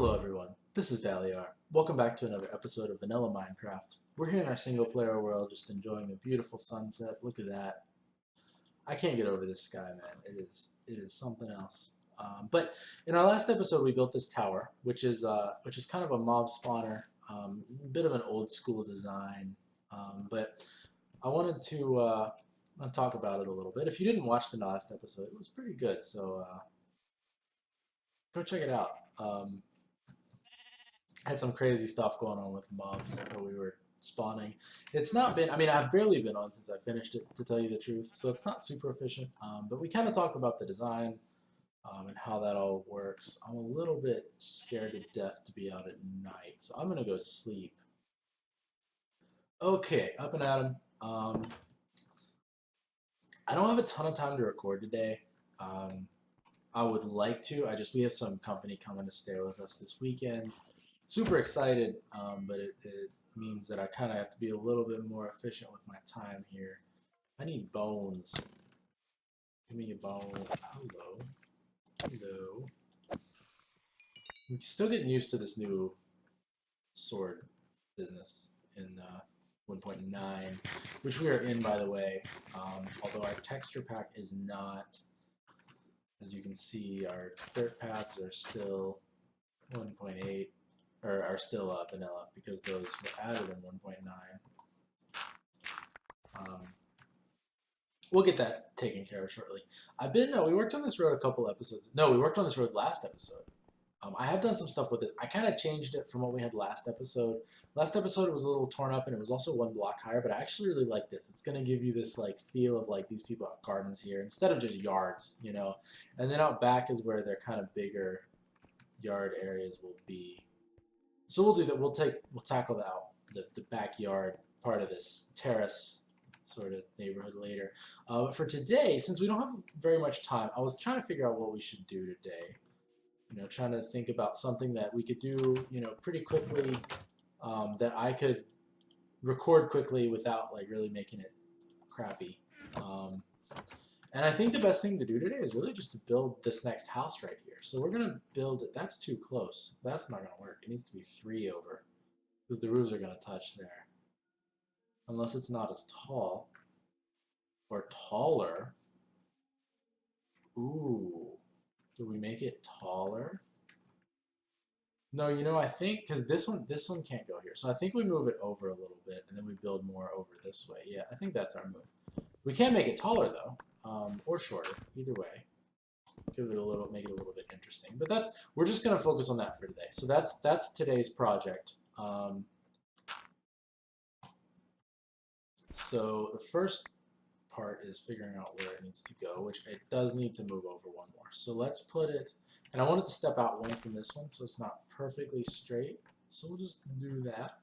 Hello everyone, this is Valliar. Welcome back to another episode of Vanilla Minecraft. We're here in our single player world just enjoying the beautiful sunset. Look at that. I can't get over this sky, man. It is something else. But in our last episode we built this tower, which is kind of a mob spawner, a bit of an old school design. But I wanted to talk about it a little bit. If you didn't watch the last episode, it was pretty good, so go check it out. Had some crazy stuff going on with mobs that we were spawning. It's not been, I mean, I've barely been on since I finished it, to tell you the truth, so it's not super efficient, but we kind of talk about the design and how that all works. I'm a little bit scared to death to be out at night, so I'm going to go sleep. Okay, up and at 'em. I don't have a ton of time to record today. I would like to. We have some company coming to stay with us this weekend. Super excited, but it means that I kind of have to be a little bit more efficient with my time here. I need bones. Give me a bone. Hello. Hello. I'm still getting used to this new sword business in 1.9, which we are in, by the way. Although our texture pack is not, as you can see, our dirt paths are still 1.8. Or are still vanilla because those were added in 1.9. We'll get that taken care of shortly. We worked on this road a couple episodes. No, we worked on this road last episode. I have done some stuff with this. I kind of changed it from what we had last episode. Last episode it was a little torn up and it was also one block higher, but I actually really like this. It's going to give you this like feel of like these people have gardens here instead of just yards, you know. And then out back is where their kind of bigger yard areas will be. So we'll do that. We'll tackle the backyard part of this terrace sort of neighborhood later. For today, since we don't have very much time, I was trying to figure out what we should do today. You know, trying to think about something that we could do, you know, pretty quickly, that I could record quickly without like really making it crappy. And I think the best thing to do today is really just to build this next house right here. So we're going to build it. That's too close. That's not going to work. It needs to be 3 over because the roofs are going to touch there. Unless it's not as tall or taller. Ooh. Do we make it taller? No, you know, I think because this one can't go here. So I think we move it over a little bit and then we build more over this way. Yeah, I think that's our move. We can make it taller though. Or shorter, either way. Make it a little bit interesting. But we're just gonna focus on that for today. So that's today's project. So the first part is figuring out where it needs to go, which it does need to move over one more. So let's put it, and I want it to step out one from this one, so it's not perfectly straight. So we'll just do that.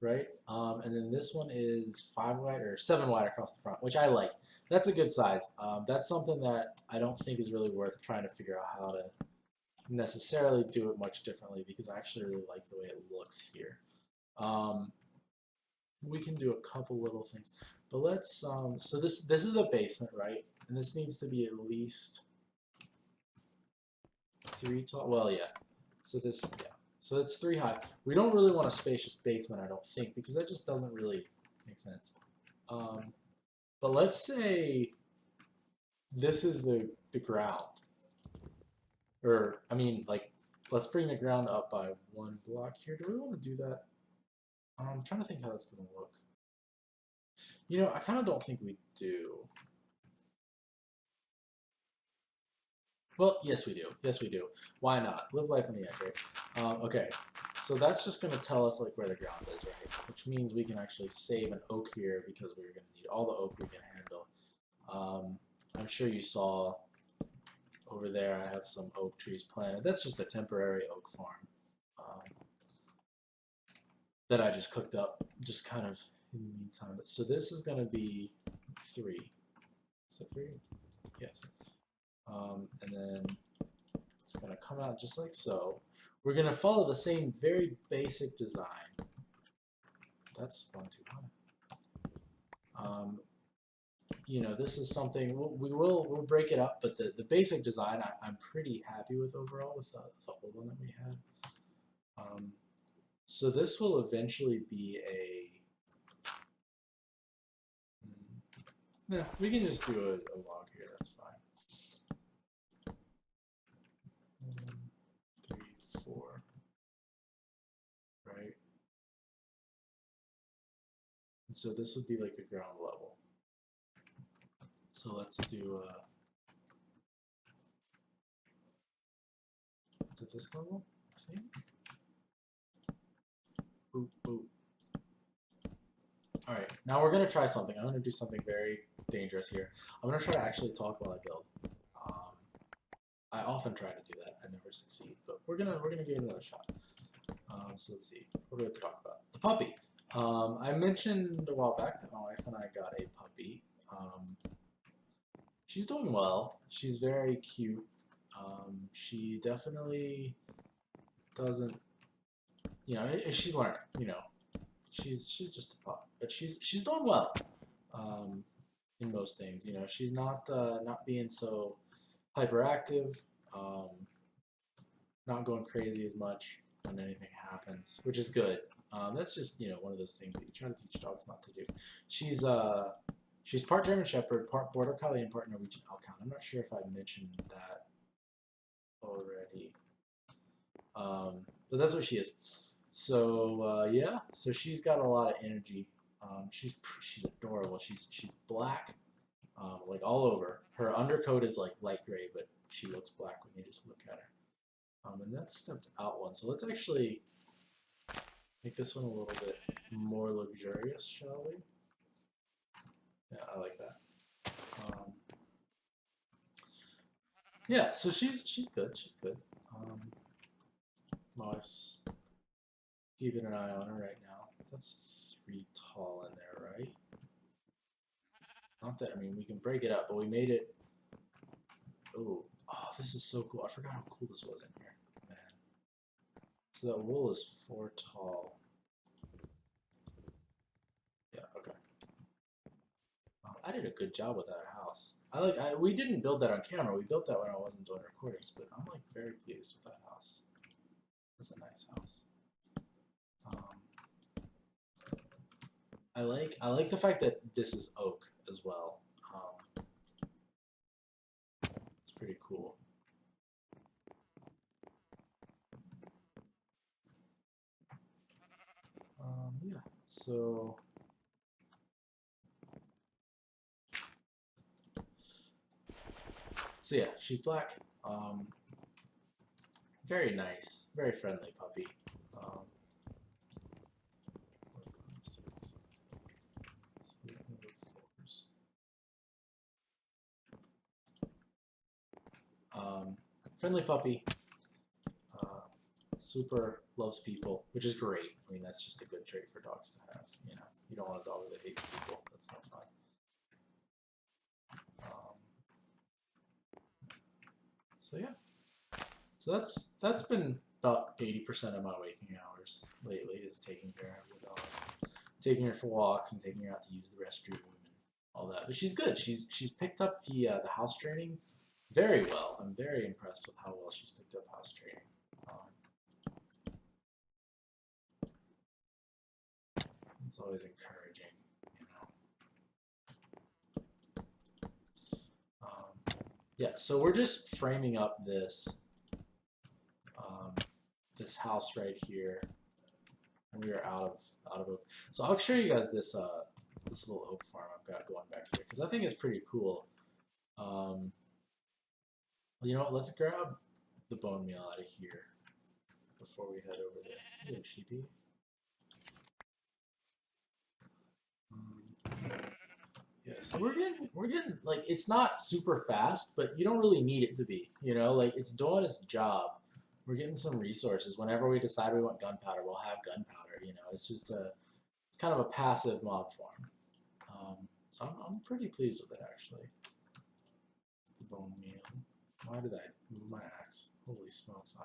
Right? And then this one is 5 wide or 7 wide across the front, which I like. That's a good size. That's something that I don't think is really worth trying to figure out how to necessarily do it much differently because I actually really like the way it looks here. We can do a couple little things, but let's. So this is the basement, right? And this needs to be at least 3 tall. Well, yeah. So this, yeah. So it's 3 high. We don't really want a spacious basement, I don't think, because that just doesn't really make sense. But let's say this is the ground. Or, I mean, like, let's bring the ground up by 1 block here. Do we want to do that? I'm trying to think how that's going to look. You know, I kind of don't think we do. Well, yes we do. Yes we do. Why not? Live life on the edge, right? Okay, so that's just going to tell us like where the ground is, right? Which means we can actually save an oak here because we're going to need all the oak we can handle. I'm sure you saw over there I have some oak trees planted. That's just a temporary oak farm that I just cooked up just kind of in the meantime. So this is going to be 3. Is it 3? Yes. And then it's going to come out just like so. We're going to follow the same very basic design. That's one too high. You know, this is something we'll break it up, but the basic design I'm pretty happy with overall with the old one that we had. So this will eventually be a. Yeah, we can just do a log here. That's fine. 1, 3, 4. Right. And so this would be like the ground level. So let's do. Is it this level? I think. Boop boop. All right, now we're gonna try something. I'm gonna do something very dangerous here. I'm gonna try to actually talk while I build. I often try to do that. I never succeed, but we're gonna give it another shot. So let's see. What do we have to talk about? The puppy. I mentioned a while back that my wife and I got a puppy. She's doing well. She's very cute. She definitely doesn't. You know, she's learning. You know, she's just a pup, but she's doing well. In most things, you know, she's not being so hyperactive, not going crazy as much when anything happens, which is good. That's just, you know, one of those things that you try to teach dogs not to do. She's part German Shepherd, part Border Collie, and part Norwegian Elkhound. I'm not sure if I mentioned that already, but that's what she is. So yeah, so she's got a lot of energy. She's adorable. She's black, like all over. Her undercoat is like light gray, but she looks black when you just look at her. And that's stepped out one. So let's actually make this one a little bit more luxurious, shall we? Yeah, I like that. Yeah, so she's good. She's good. My wife's keeping an eye on her right now. That's 3 tall in there, right? Not that, I mean, we can break it up, but we made it. Oh, this is so cool. I forgot how cool this was in here, man. So that wool is 4 tall. Yeah, okay. I did a good job with that house. We didn't build that on camera. We built that when I wasn't doing recordings, but I'm like very pleased with that house. That's a nice house. I like the fact that this is oak as well. It's pretty cool. Yeah. So yeah, she's black. Very nice, very friendly puppy. Friendly puppy. Super loves people, which is great. I mean, that's just a good trait for dogs to have. You know, you don't want a dog that hates people. That's no fun. So yeah, so that's been about 80% of my waking hours lately, is taking care of the dog, taking her for walks and taking her out to use the restroom and all that. But she's good. She's picked up the house training very well. I'm very impressed with how well she's picked up house training. It's always encouraging, you know. Yeah, so we're just framing up this this house right here, and we are out of oak. So I'll show you guys this this little oak farm I've got going back here, because I think it's pretty cool. You know what? Let's grab the bone meal out of here before we head over there. Hello, sheepy. Yeah, so we're getting like, it's not super fast, but you don't really need it to be. You know, like, it's doing its job. We're getting some resources. Whenever we decide we want gunpowder, we'll have gunpowder. You know, it's just it's kind of a passive mob farm. So I'm pretty pleased with it, actually. The bone meal. Why did I move my axe? Holy smokes,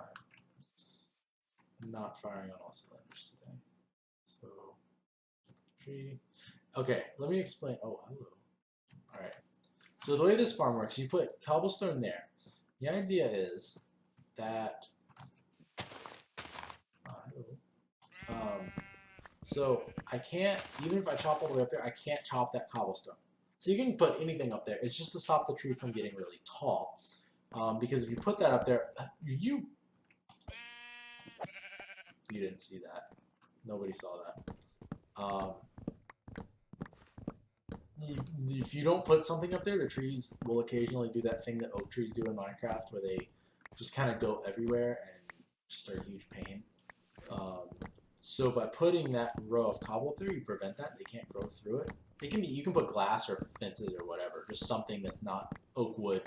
I'm not firing on all cylinders today. So, tree. Okay, let me explain. Oh, hello. All right. So the way this farm works, you put cobblestone there. The idea is that, hello. So I can't, even if I chop all the way up there, I can't chop that cobblestone. So you can put anything up there. It's just to stop the tree from getting really tall. Because if you put that up there, you didn't see that. Nobody saw that. If you don't put something up there, the trees will occasionally do that thing that oak trees do in Minecraft, where they just kind of go everywhere and just are a huge pain. So by putting that row of cobble up there, you prevent that. They can't grow through it. It can be, you can put glass or fences or whatever, just something that's not oak wood,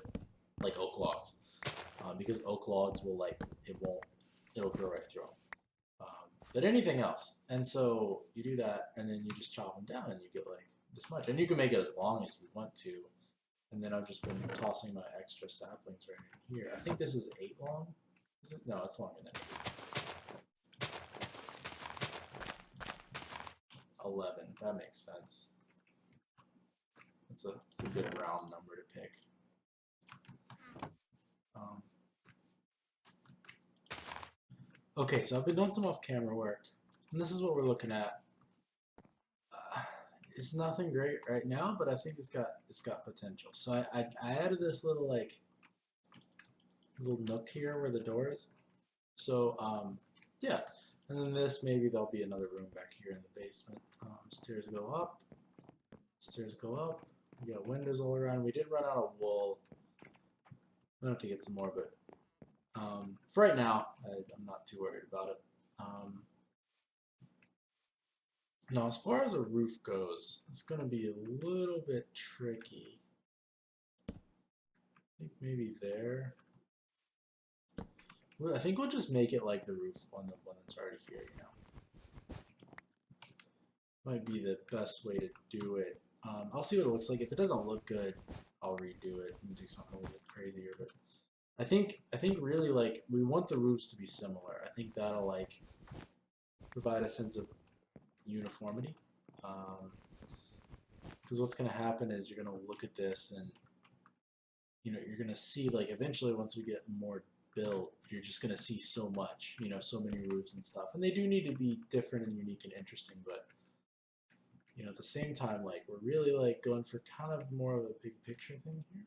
like oak logs, because oak logs will it'll grow right through them. But anything else, and so you do that, and then you just chop them down, and you get like this much, and you can make it as long as you want to. And then I've just been tossing my extra saplings right in here. I think this is 8 long. Is it? No, it's longer than 8. 11. That makes sense. It's a good round number to pick. Okay, so I've been doing some off-camera work, and this is what we're looking at. It's nothing great right now, but I think it's got potential. So I added this little little nook here where the door is. So yeah, and then this, maybe there'll be another room back here in the basement. Stairs go up. Stairs go up. We got windows all around. We did run out of wool. I have to get some more, but for right now, I'm not too worried about it. Now, as far as a roof goes, it's going to be a little bit tricky. I think maybe there. I think we'll just make it like the roof on the one that's already here, you know. Might be the best way to do it. I'll see what it looks like. If it doesn't look good, I'll redo it and do something a little bit crazier. But I think really, like, we want the roofs to be similar. I think that'll like provide a sense of uniformity. Because what's going to happen is you're going to look at this and you're going to see, like, eventually once we get more built, you're just going to see so much, so many roofs and stuff. And they do need to be different and unique and interesting, but at the same time, like, we're really like going for kind of more of a big picture thing here.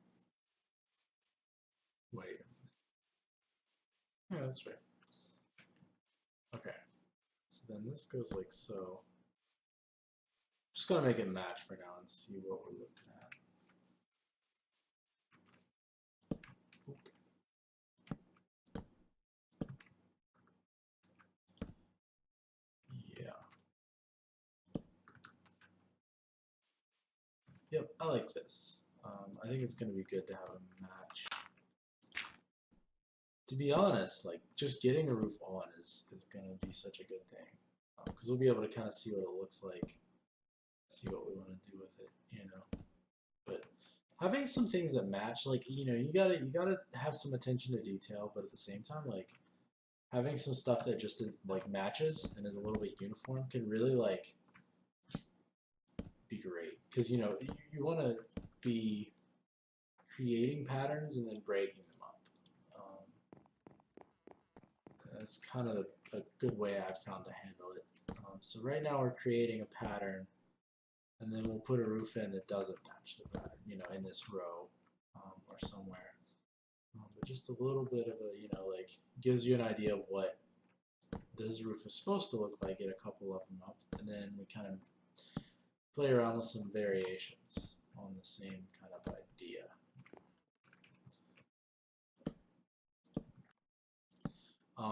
Wait. Yeah, that's right. Okay. So then this goes like so. Just gonna make it match for now and see what we're looking at. Yeah. Yep, I like this. I think it's gonna be good to have a match. To be honest, like, just getting a roof on is gonna be such a good thing, because we'll be able to kind of see what it looks like, see what we want to do with it, But having some things that match, like, you gotta have some attention to detail, but at the same time, like, having some stuff that just is like matches and is a little bit uniform can really like be great, because you want to be creating patterns and then breaking them up. That's kind of a good way I've found to handle it. So right now we're creating a pattern, and then we'll put a roof in that doesn't match the pattern, in this row or somewhere. But just a little bit of a, like, gives you an idea of what this roof is supposed to look like. Get a couple of them up, and then we kind of play around with some variations on the same kind of idea.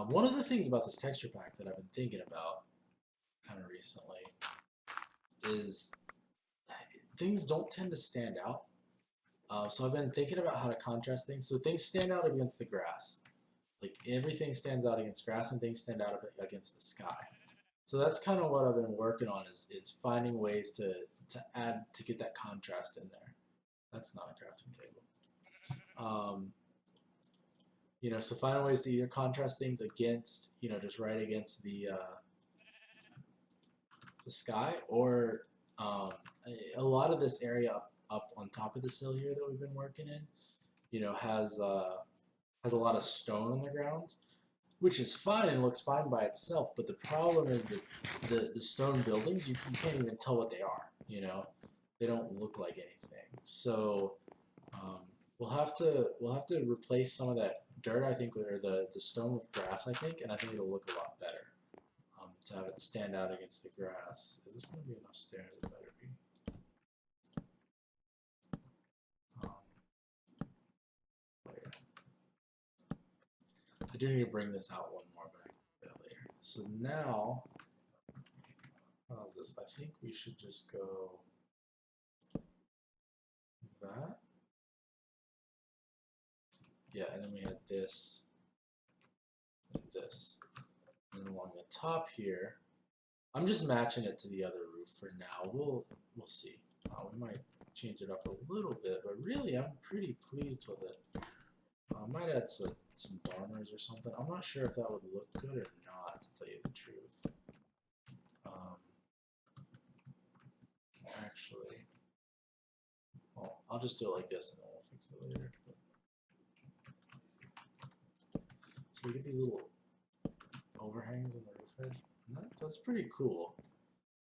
One of the things about this texture pack that I've been thinking about kind of recently is things don't tend to stand out. So I've been thinking about how to contrast things. So things stand out against the grass. Like, everything stands out against grass and things stand out against the sky. So that's kind of what I've been working on, is finding ways to get that contrast in there. That's not a crafting table. So finding ways to either contrast things against, just right against the sky, or a lot of this area up on top of this hill here that we've been working in, has a lot of stone on the ground. which is fine and looks fine by itself. But the problem is that the stone buildings, you can't even tell what they are. You know, they don't look like anything. So we'll have to replace some of that dirt, I think, or the stone with grass, I think, and I think it'll look a lot better to have it stand out against the grass. Is this going to be enough stairs? It better be. Oh yeah. I do need to bring this out one more, but I can do that later. So now, how's this? I think we should just go that. Yeah, and then we had this and this. And then along the top here, I'm just matching it to the other roof for now. We'll see. We might change it up a little bit, but really I'm pretty pleased with it. I might add some dormers or something. I'm not sure if that would look good or not, to tell you the truth. Actually, well, I'll just do it like this and then we'll fix it later. So we get these little overhangs on the roof edge. That's pretty cool.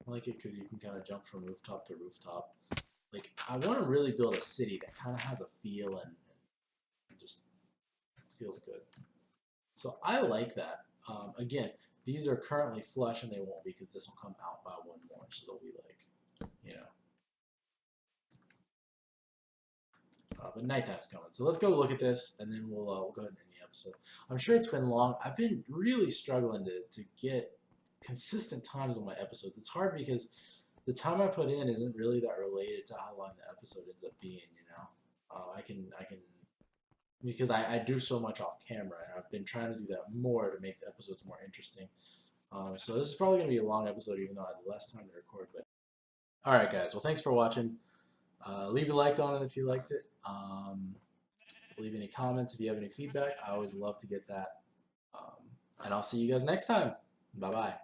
I like it because you can kind of jump from rooftop to rooftop. Like, I want to really build a city that kind of has a feel and just feels good. So I like that. Again, these are currently flush and they won't be because this will come out by one more. So they'll be like, you know. But nighttime's coming. So let's go look at this and then we'll go ahead and end the episode. I'm sure it's been long. I've been really struggling to get consistent times on my episodes. It's hard because the time I put in isn't really that related to how long the episode ends up being, you know. I can because I do so much off camera, and I've been trying to do that more to make the episodes more interesting. So this is probably going to be a long episode, even though I had less time to record. But all right, guys. Well, thanks for watching. Leave a like on it if you liked it. Leave any comments if you have any feedback. I always love to get that. And I'll see you guys next time. Bye-bye.